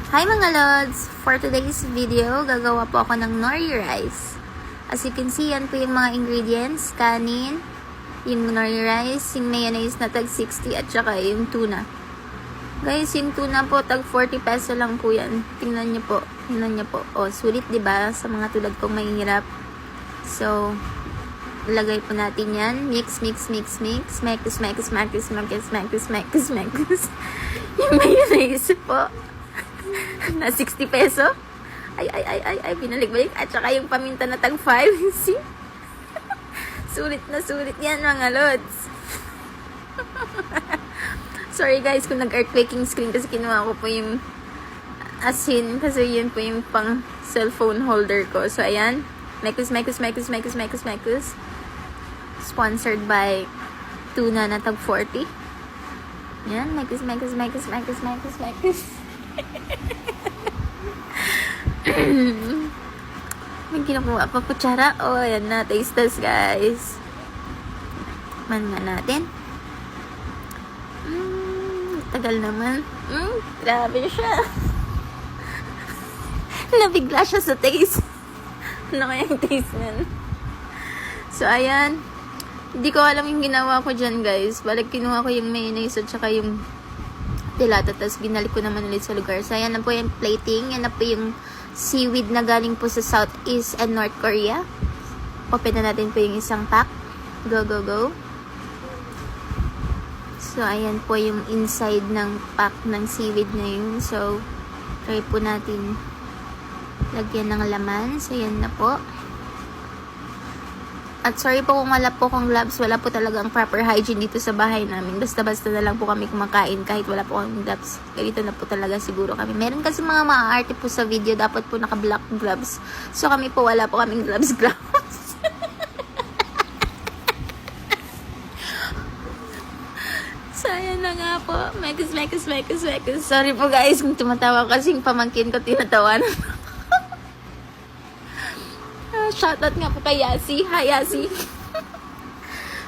Hi mga lods! For today's video, gagawa po ako ng nori rice. As you can see, yan po yung mga ingredients. Kanin, yung nori rice, yung mayonnaise na tag 60 at saka yung tuna. Guys, yung tuna po tag 40 peso lang po yan. Tingnan nyo po. Tingnan nyo po. O, sulit diba sa mga tulad kong mahihirap. So, lagay po natin yan. Mix. Mix. Yung mayonnaise po. Na 60 peso. Ay, binalik-balik. At saka yung paminta na tag 5. See? Sulit na sulit yan mga lods. Sorry guys kung nag-earthquaking screen kasi kinuha ko po yung asin kasi yun po yung pang cellphone holder ko. So ayan. Mekus. Sponsored by tuna na tag 40. Yan. Mekus. May kinukuha pa kutsara. Oh, ayan na. Taste test, guys. Man nga natin. Tagal naman. Grabe siya. Nabigla siya sa taste. Ano kaya yung taste nun? So, ayan. Hindi ko alam yung ginawa ko dyan, guys. Balik kinuha ko yung mayonnaise at saka yung dilata. Tapos, binalik ko naman ulit sa lugar. So, ayan na po yung plating. Yan na po yung seaweed na galing po sa Southeast and North Korea. Open na natin po yung isang pack. Go. So, ayan po yung inside ng pack ng seaweed na yun. So, try po natin lagyan ng laman. So, yan na po. At sorry po kung wala po kong gloves. Wala po talagang proper hygiene dito sa bahay namin. Basta-basta na lang po kami kumakain kahit wala po kami gloves. Ganito na po talaga siguro kami. Meron kasi mga maaarte po sa video. Dapat po naka-black gloves. So, kami po wala po kaming gloves. So, ayan na nga po. Mekus. Sorry po guys kung tumatawa kasi yung pamangkin ko tinatawanan. Shoutout nga po kay Yasi. Hi, Yasi.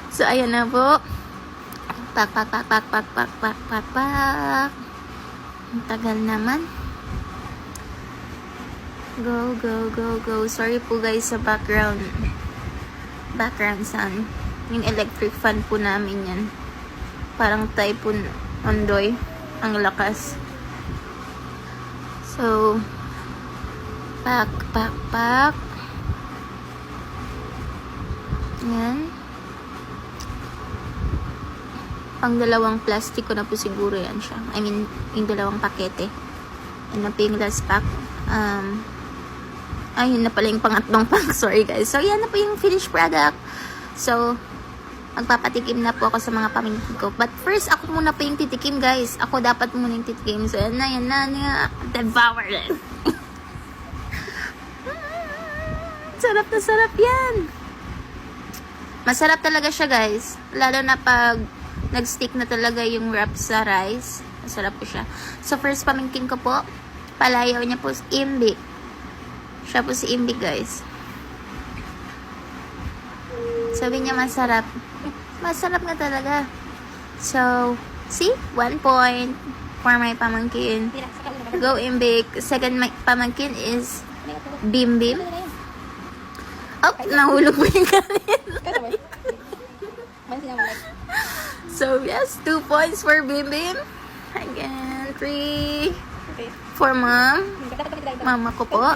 So, ayan na po. Pak. Ang tagal naman. Go. Sorry po guys sa background sound. Yung electric fan po namin yan. Parang typhoon ondoy. Ang lakas. So, pak. Yan. Pang dalawang plastic ko na po siguro yan siya. I mean, yung dalawang pakete. Yan na po yung last pack. Yun na pala yung pangatlong pack. Sorry guys. So, yan na po yung finished product. So, magpapatikim na po ako sa mga pamangkin ko. But first, ako muna po yung titikim guys. Ako dapat muna yung titikim. So, yan na. Devour it. Sarap na sarap yan. Masarap talaga siya guys. Lalo na pag nag-stick na talaga yung wrap sa rice. Masarap po siya. So first pamangkin ko po, palayaw niya po Imbik. Siya po si Imbik guys. Sabi niya masarap. Masarap na talaga. So, see? 1 point for my pamangkin. Go Imbik. Second my pamangkin is Bim. Oh, nahulog po yung kanin. So, yes, 2 points for Bim. Again, 3 for mom. Mama ko po.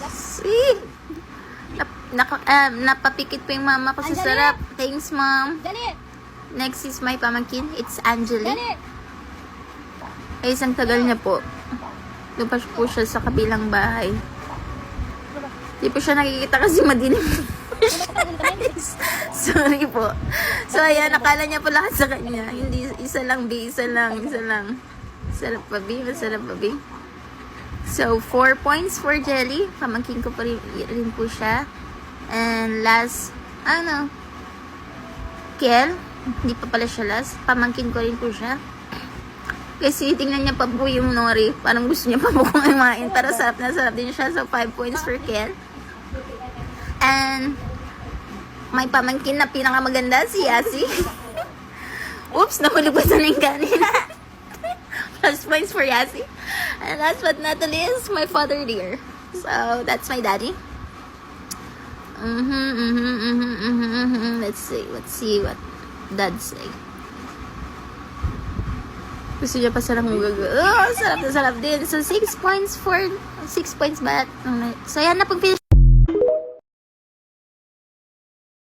See? Napapikit po yung mama ko sa sarap. Thanks, mom. Next is my pamangkin. It's Angeli. Ay, isang tagal niya po. Doon pa po siya sa kabilang bahay. Di po siya nakikita kasi madilim. Sorry po. So, ayan, nakala niya po lahat sa kanya. Hindi, isa lang. Masarap pa, B. So, 4 points for Jelly. Pamangkin ko pa rin po siya. And last, Kel. Hindi pa pala siya last. Pamangkin ko rin po siya. Kasi tingnan niya pa po yung nori. Parang gusto niya pa po kumain. Pero sarap na sarap din siya. So, 5 points for Kel. And may pamangkin na pinakamaganda si Yasi. Oops, nahulog pa sa yung kanin. Plus points for Yasi. And last but not the least, my father dear. So, that's my daddy. Let's see what dad say. Gusto niya pa sarap mong sarap na sarap din. So, 6 points ba? So, yan na pag finish